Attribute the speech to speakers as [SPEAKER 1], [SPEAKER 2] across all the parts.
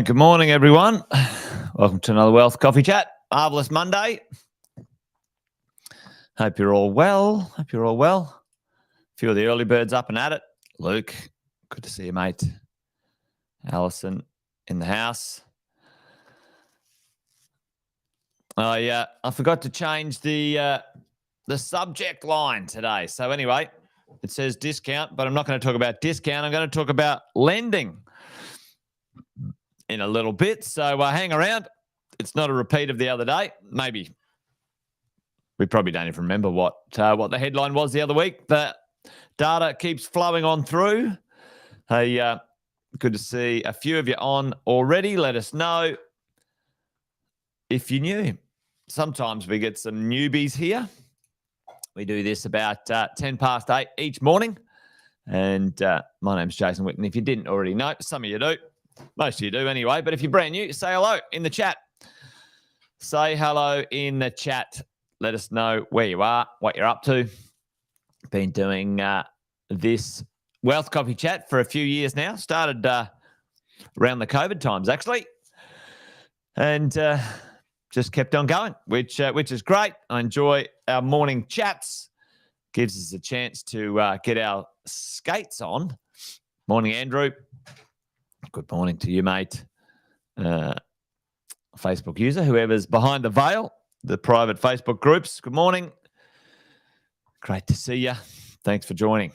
[SPEAKER 1] Good morning, everyone. Welcome to another Wealth Coffee Chat. Marvellous Monday. Hope you're all well. A few of the early birds up and at it. Luke, good to see you, mate. Alison in the house. Oh, yeah, I forgot to change the subject line today. So anyway, it says discount, but I'm not going to talk about discount. I'm going to talk about lending in a little bit. So hang around. It's not a repeat of the other day. Maybe we probably don't even remember what the headline was the other week. The data keeps flowing on through. Hey, good to see a few of you on already. Let us know if you knew. Sometimes we get some newbies here. We do this about 10 past 8 each morning. And my name's Jason Whitten. If you didn't already know, some of you do. Most of you do anyway. But if you're brand new, say hello in the chat. Say hello in the chat. Let us know where you are, what you're up to. Been doing this Wealth Coffee Chat for a few years now. Started around the COVID times, actually. And just kept on going, which is great. I enjoy our morning chats. Gives us a chance to get our skates on. Morning, Andrew. Good morning to you, mate. Facebook user, whoever's behind the veil, the private Facebook groups. Good morning. Great to see you. Thanks for joining.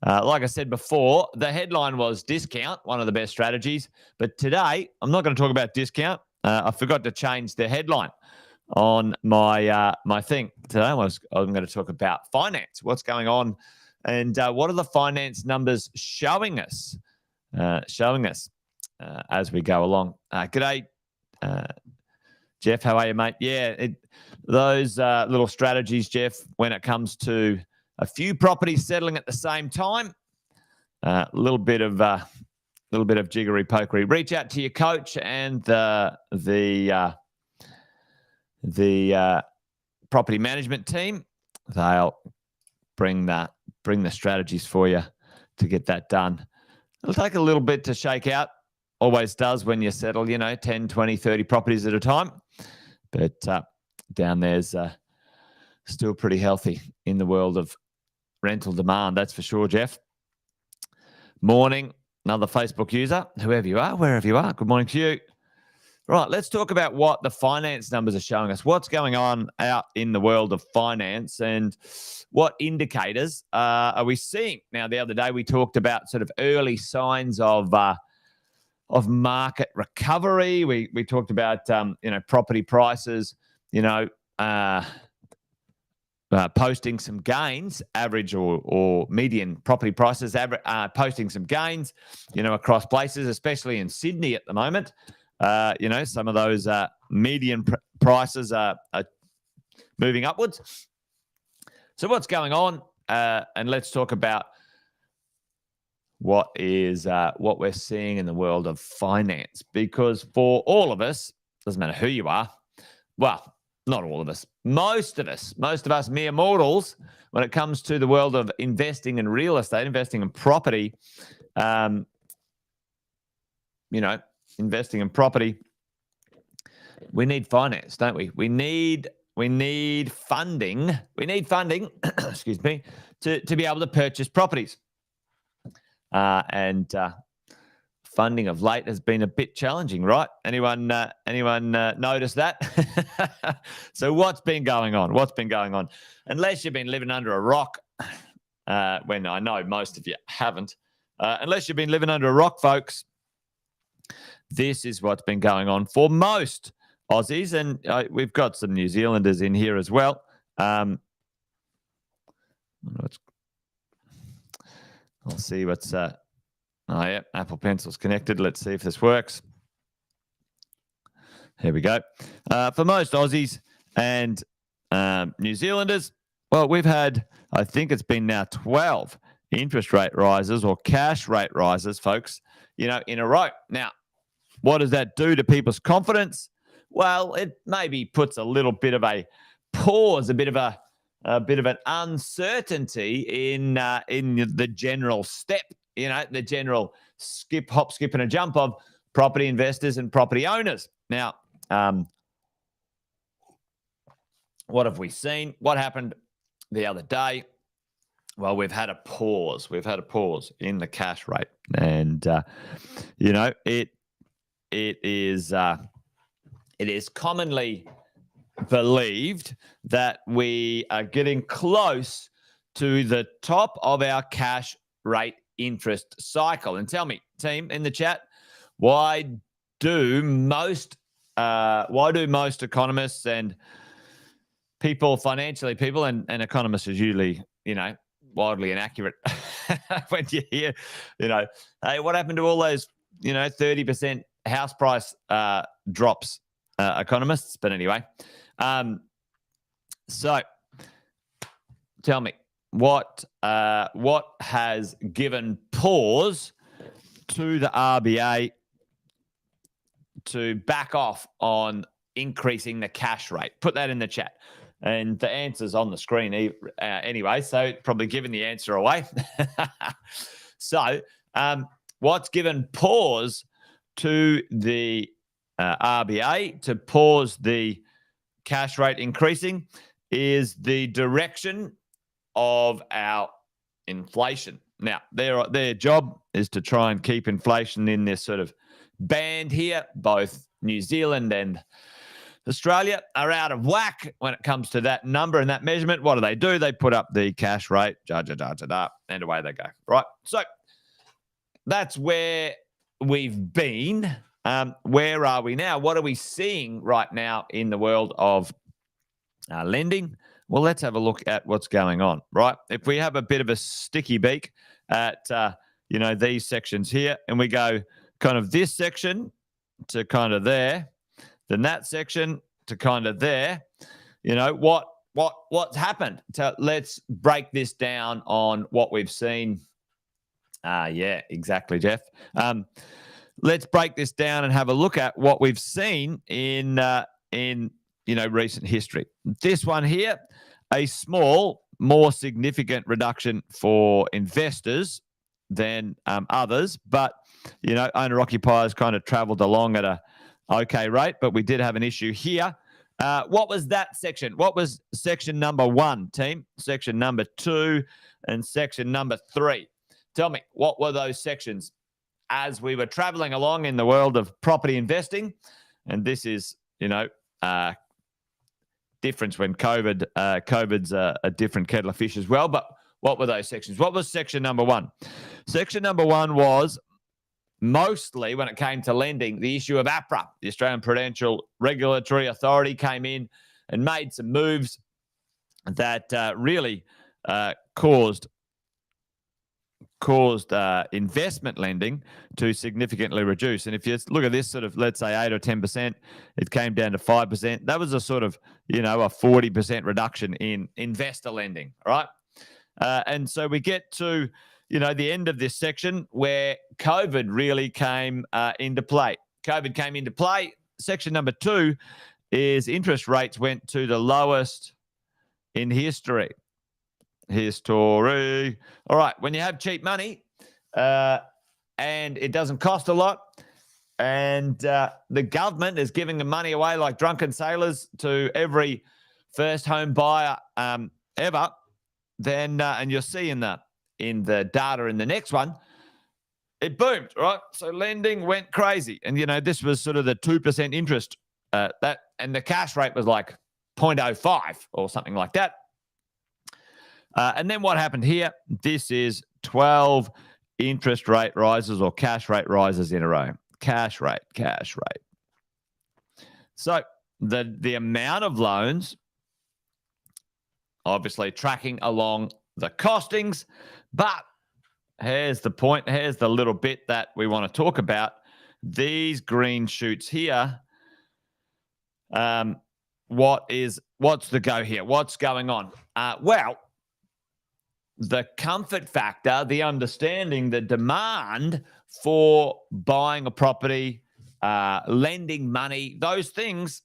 [SPEAKER 1] Like I said before, the headline was discount, one of the best strategies. But today, I'm not going to talk about discount. I forgot to change the headline on my my thing. Today, I'm going to talk about finance. What's going on, and what are the finance numbers showing us? As we go along. G'day, Jeff. How are you, mate? Yeah, those little strategies, Jeff, when it comes to a few properties settling at the same time, a little bit of jiggery pokery. Reach out to your coach and the property management team. They'll bring the strategies for you to get that done. It'll take a little bit to shake out. Always does when you settle, 10, 20, 30 properties at a time. But down there's still pretty healthy in the world of rental demand, that's for sure, Jeff. Morning, another Facebook user, whoever you are, wherever you are. Good morning to you. Right, let's talk about what the finance numbers are showing us. What's going on out in the world of finance and what indicators are we seeing? Now, the other day we talked about sort of early signs of market recovery. We talked about property prices, posting some gains, average or median property prices, posting some gains, across places, especially in Sydney at the moment. Some of those median prices are moving upwards. So what's going on? And let's talk about what we're seeing in the world of finance. Because for all of us, doesn't matter who you are, well, not all of us, most of us mere mortals, when it comes to the world of investing in real estate, investing in property, investing in property, we need finance, don't we? We need funding. We need funding, excuse me, to be able to purchase properties. And funding of late has been a bit challenging, right? Anyone notice that? So what's been going on? What's been going on? Unless you've been living under a rock, when I know most of you haven't, unless you've been living under a rock, folks, this is what's been going on for most Aussies, and we've got some New Zealanders in here as well. I'll see what's... oh, yeah, Apple Pencil's connected. Let's see if this works. Here we go. For most Aussies and New Zealanders, well, we've had, I think it's been now 12 interest rate rises or cash rate rises, folks, in a row. Now, what does that do to people's confidence? Well, it maybe puts a little bit of a pause, a bit of an uncertainty in the general step, the general hop, skip, and a jump of property investors and property owners. Now, what have we seen? What happened the other day? Well, we've had a pause. We've had a pause in the cash rate, and it is commonly believed that we are getting close to the top of our cash rate interest cycle. And tell me, team in the chat, why do most economists and financially people, and economists is usually, wildly inaccurate when you hear, hey, what happened to all those, 30% house price drops, economists? But anyway, so tell me, what has given pause to the RBA to back off on increasing the cash rate? Put that in the chat. And the answer's on the screen anyway, so probably giving the answer away. So what's given pause to the RBA to pause the cash rate increasing is the direction of our inflation. Now, their job is to try and keep inflation in this sort of band here. Both New Zealand and Australia are out of whack when it comes to that number and that measurement. What do? They put up the cash rate, and away they go, right? So that's where we've been. Where are we now? What are we seeing right now in the world of lending? Well, let's have a look at what's going on, right? If we have a bit of a sticky beak at, these sections here, and we go kind of this section to kind of there, then that section to kind of there, what's happened? So let's break this down on what we've seen. Yeah, exactly, Jeff. Let's break this down and have a look at what we've seen in recent history. This one here, a small, more significant reduction for investors than others, but owner occupiers kind of travelled along at a okay rate, but we did have an issue here. What was that section? What was section number 1, team? Section number 2 and section number 3. Tell me, what were those sections as we were traveling along in the world of property investing? And this is, difference when COVID's a different kettle of fish as well. But what were those sections? What was section number 1? Section number 1 was mostly, when it came to lending, the issue of APRA. The Australian Prudential Regulatory Authority came in and made some moves that really caused investment lending to significantly reduce. And if you look at this sort of, let's say 8 or 10%, it came down to 5%. That was a sort of, a 40% reduction in investor lending, right? And so we get to, the end of this section where COVID really came into play. COVID came into play. Section number 2 is interest rates went to the lowest in history. All right. When you have cheap money and it doesn't cost a lot, and the government is giving the money away like drunken sailors to every first home buyer ever, then and you'll see in the data in the next one, it boomed, right? So lending went crazy, and this was sort of the 2% interest and the cash rate was like 0.05 or something like that. And then what happened here? This is 12 interest rate rises or cash rate rises in a row. Cash rate. So the amount of loans obviously tracking along the costings, but here's the point. Here's the little bit that we want to talk about. These green shoots here. What's the go here? What's going on? Well, the comfort factor, the understanding, the demand for buying a property, lending money, those things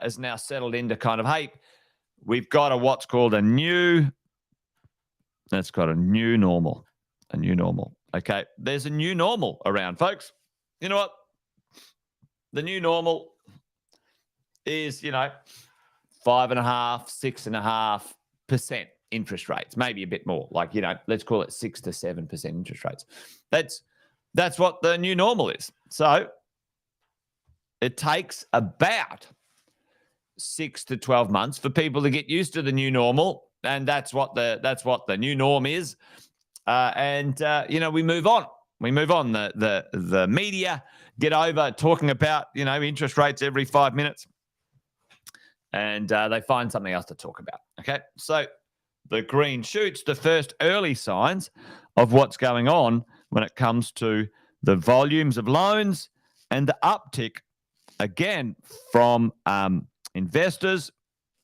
[SPEAKER 1] is now settled into kind of, hey, we've got what's called a new normal. A new normal. Okay. There's a new normal around, folks. You know what? The new normal is, 5.5%, 6.5% interest rates, maybe a bit more. Like, let's call it 6 to 7% interest rates. That's what the new normal is. So it takes about 6 to 12 months for people to get used to the new normal, and that's what the new norm is. We move on. We move on. The media get over talking about interest rates every 5 minutes, and they find something else to talk about. Okay, so the green shoots, the first early signs of what's going on when it comes to the volumes of loans and the uptick again from investors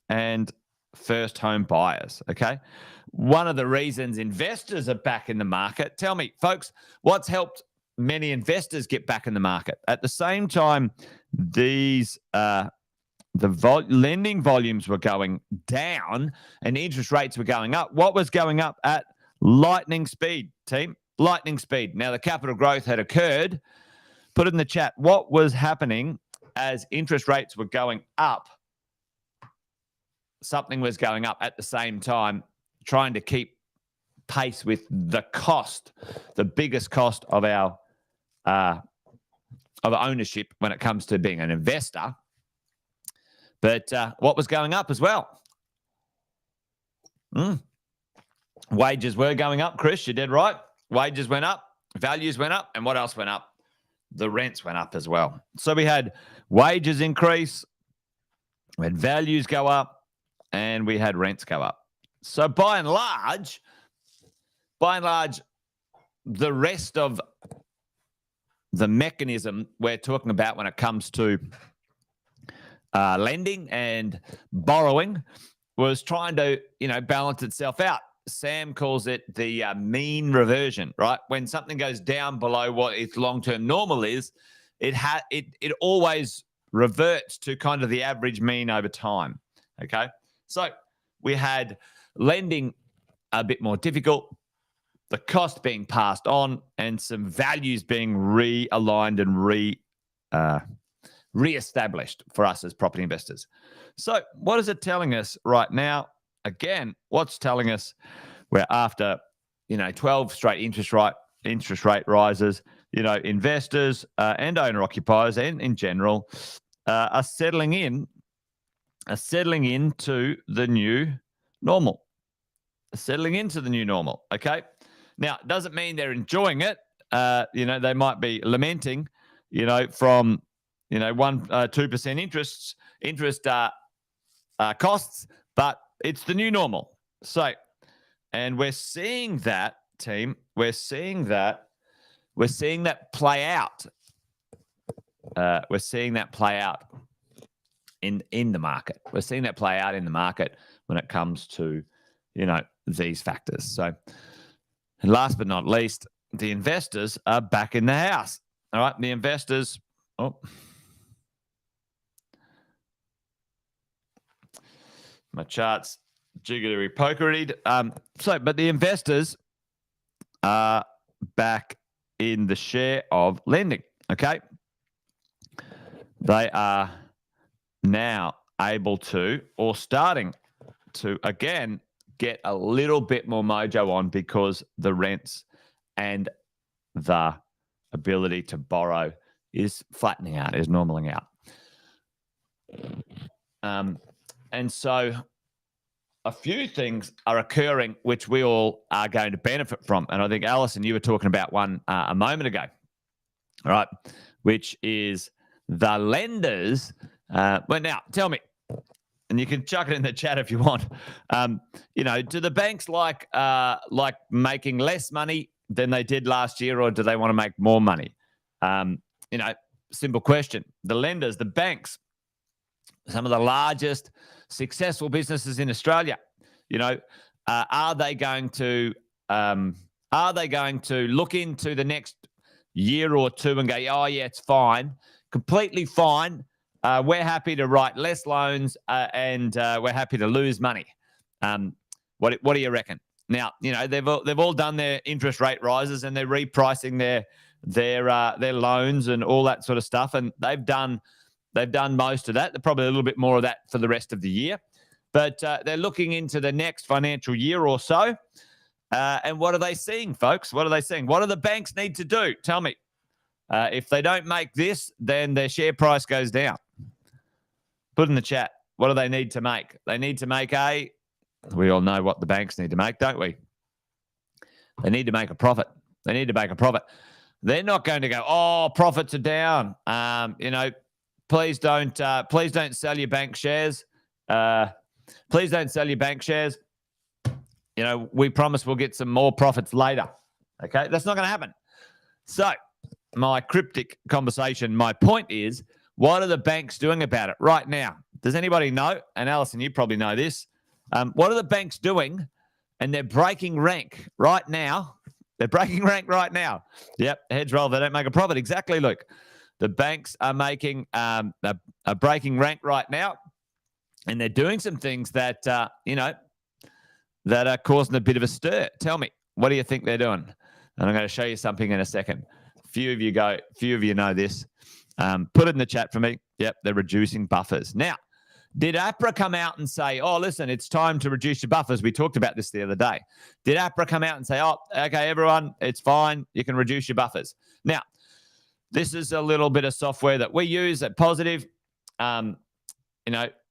[SPEAKER 1] and first home buyers. Okay. One of the reasons investors are back in the market, tell me, folks, what's helped many investors get back in the market? At the same time, these lending volumes were going down and interest rates were going up. What was going up at lightning speed, team? Lightning speed. Now, the capital growth had occurred. Put it in the chat. What was happening as interest rates were going up? Something was going up at the same time, trying to keep pace with the cost, the biggest cost of our of ownership when it comes to being an investor. But what was going up as well? Wages were going up, Chris. You're dead right. Wages went up, values went up, and what else went up? The rents went up as well. So we had wages increase, we had values go up, and we had rents go up. So by and large, the rest of the mechanism we're talking about when it comes to lending and borrowing was trying to, balance itself out. Sam calls it the mean reversion, right? When something goes down below what its long-term normal is, it always reverts to kind of the average mean over time. Okay, so we had lending a bit more difficult, the cost being passed on, and some values being realigned and reestablished for us as property investors. So what is it telling us right now? Again, what's telling us we're after, 12 straight interest rate rises, investors and owner occupiers and in general are settling into the new normal. Okay. Now, it doesn't mean they're enjoying it. They might be lamenting, from 1-2% interest costs, but it's the new normal. So, and we're seeing that, team. We're seeing that play out. We're seeing that play out in the market. We're seeing that play out in the market when it comes to, these factors. So, and last but not least, the investors are back in the house. All right, the investors. Oh. My chart's jiggery pokery. But the investors are back in the share of lending. Okay. they are now able to, or starting to, again, get a little bit more mojo on because the rents and the ability to borrow is flattening out, is normaling out. And so a few things are occurring which we all are going to benefit from. And I think, Alison, you were talking about one a moment ago, all right, which is the lenders. Well, now, tell me, and you can chuck it in the chat if you want, do the banks like making less money than they did last year, or do they want to make more money? Simple question. The lenders, the banks, some of the largest successful businesses in Australia, are they going to look into the next year or two and go, oh yeah, it's fine, completely fine. We're happy to write less loans and we're happy to lose money. What do you reckon? Now, they've all done their interest rate rises and they're repricing their loans and all that sort of stuff, and they've done most of that. They're probably a little bit more of that for the rest of the year. But they're looking into the next financial year or so. And what are they seeing, folks? What are they seeing? What do the banks need to do? Tell me. If they don't make this, then their share price goes down. Put in the chat. What do they need to make? They need to make we all know what the banks need to make, don't we? They need to make a profit. They need to make a profit. They're not going to go, oh, profits are down. Please don't sell your bank shares. Please don't sell your bank shares. We promise we'll get some more profits later. Okay, that's not going to happen. So my cryptic conversation, my point is, what are the banks doing about it right now? Does anybody know? And Alison, you probably know this. What are the banks doing? And they're breaking rank right now. They're breaking rank right now. Yep, heads roll. They don't make a profit. Exactly, Luke. The banks are making a breaking rank right now, and they're doing some things that that are causing a bit of a stir. Tell me, what do you think they're doing? And I'm going to show you something in a second. Few of you know this. Put it in the chat for me. Yep, they're reducing buffers. Now, did APRA come out and say, oh, listen, it's time to reduce your buffers? We talked about this the other day. Did APRA come out and say, oh, okay, everyone, it's fine. You can reduce your buffers. Now, this is a little bit of software that we use at Positive, and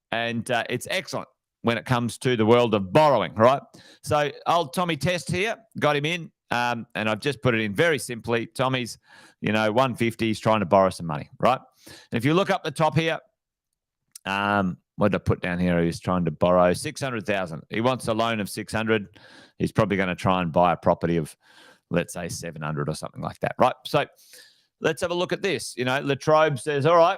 [SPEAKER 1] it's excellent when it comes to the world of borrowing, right? So old Tommy Test here, got him in, and I've just put it in very simply. Tommy's, 150, he's trying to borrow some money, right? And if you look up the top here, what did I put down here? He's trying to borrow 600,000. He wants a loan of 600. He's probably going to try and buy a property of, let's say, 700 or something like that, right? So let's have a look at this. Latrobe says, all right,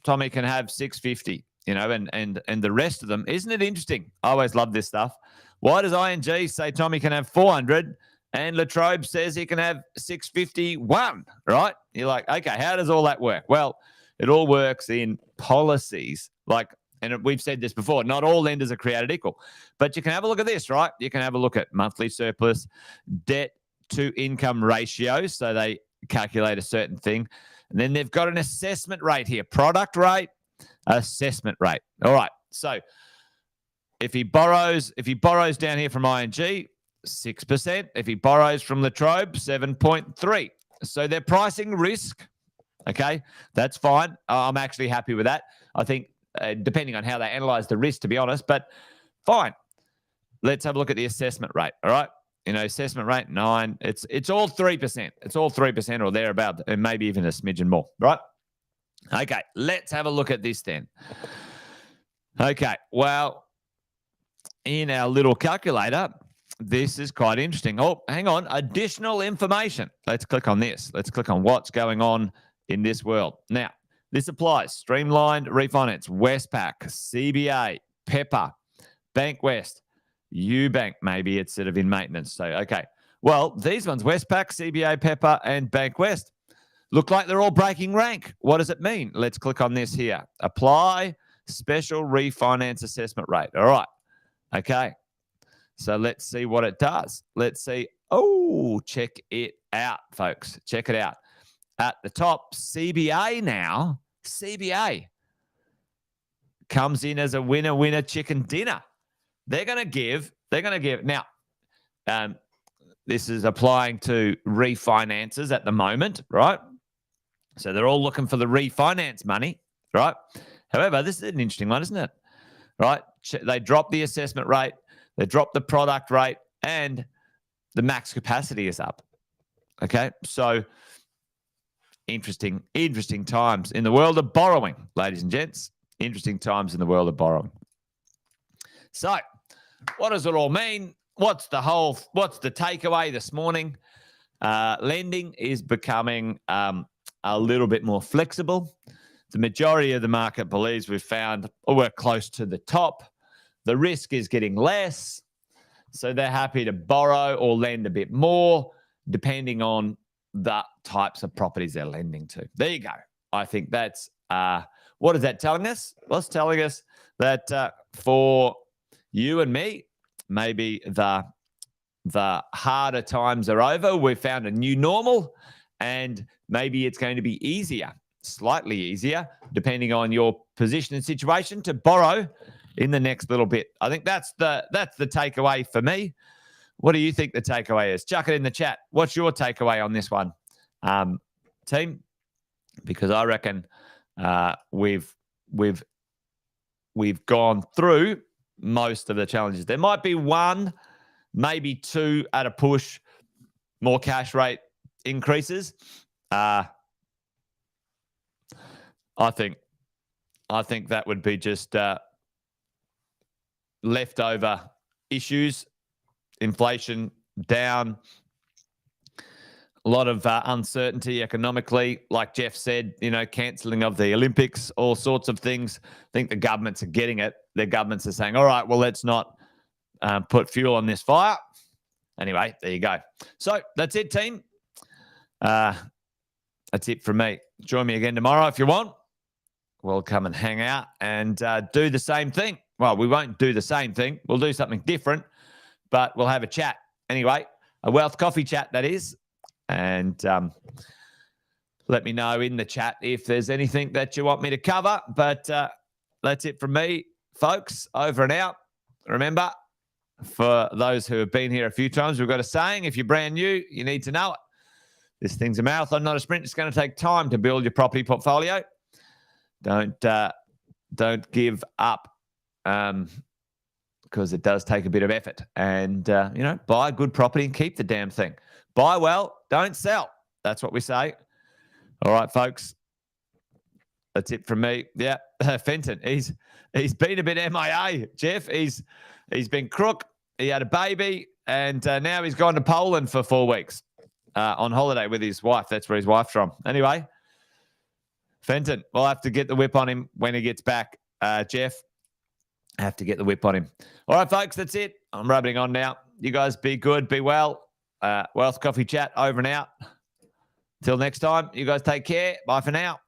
[SPEAKER 1] Tommy can have 650, and the rest of them. Isn't it interesting? I always love this stuff. Why does ING say Tommy can have 400 and Latrobe says he can have 651, right? You're like, okay, how does all that work? Well, it all works in policies. And we've said this before, not all lenders are created equal. But you can have a look at this, right? You can have a look at monthly surplus, debt to income ratios. So they calculate a certain thing. And then they've got an assessment rate here, product rate, assessment rate. All right. So if he borrows down here from ING, 6%. If he borrows from Latrobe, 7.3. So they're pricing risk. Okay, that's fine. I'm actually happy with that. I think depending on how they analyze the risk, to be honest, but fine. Let's have a look at the assessment rate. All right. Assessment rate 9. It's all 3%. It's all 3% or thereabout, and maybe even a smidgen more. Right. Okay. Let's have a look at this then. Okay. Well, in our little calculator, this is quite interesting. Oh, hang on. Additional information. Let's click on this. Let's click on what's going on in this world. Now, this applies. Streamlined refinance, Westpac, CBA, Pepper, Bankwest, Ubank, maybe it's sort of in maintenance. So, okay. Well, these ones, Westpac, CBA, Pepper, and Bankwest, look like they're all breaking rank. What does it mean? Let's click on this here. Apply special refinance assessment rate. All right. Okay. So let's see what it does. Let's see. Oh, check it out, folks. Check it out. at the top. CBA now, CBA comes in as a winner chicken dinner. They're going to give. Now, this is applying to refinances at the moment, right? So they're all looking for the refinance money, right? However, this is an interesting one, isn't it? Right? They dropped the assessment rate, they dropped the product rate, and the max capacity is up. Okay, so interesting times in the world of borrowing, ladies and gents. Interesting times in the world of borrowing. So, what does it all mean? What's the takeaway this morning? Lending is becoming a little bit more flexible. The majority of the market believes we've found we're close to the top. The risk is getting less, so they're happy to borrow or lend a bit more, depending on the types of properties they're lending to. There you go. I think that's what is that telling us? Well, it's telling us that for you and me, maybe the harder times are over. We've found a new normal, and maybe it's going to be easier, slightly easier, depending on your position and situation, to borrow in the next little bit. I think that's the takeaway for me. What do you think the takeaway is? Chuck it in the chat. What's your takeaway on this one, team? Because I reckon we've gone through most of the challenges. There might be one, maybe two at a push, more cash rate increases. I think that would be just leftover issues, inflation down, a lot of uncertainty economically, like Jeff said, cancelling of the Olympics, all sorts of things. I think the governments are getting it. The governments are saying, all right, well, let's not put fuel on this fire. Anyway, there you go. So that's it, team. That's it from me. Join me again tomorrow if you want. We'll come and hang out and do the same thing. Well, we won't do the same thing. We'll do something different, but we'll have a chat. Anyway, a wealth coffee chat, that is. And let me know in the chat if there's anything that you want me to cover. But that's it from me, folks. Over and out. Remember, for those who have been here a few times, we've got a saying: if you're brand new, you need to know it. This thing's a marathon, not a sprint. It's going to take time to build your property portfolio. Don't give up, because it does take a bit of effort. And buy good property and keep the damn thing. Buy well, don't sell. That's what we say. All right, folks. That's it from me. Yeah, Fenton. He's been a bit MIA, Jeff. He's been crook. He had a baby, and now he's gone to Poland for 4 weeks on holiday with his wife. That's where his wife's from. Anyway, Fenton, we'll have to get the whip on him when he gets back. Jeff, have to get the whip on him. All right, folks, that's it. I'm rubbing on now. You guys be good, be well. Wealth Coffee Chat over and out. Till next time, you guys take care. Bye for now.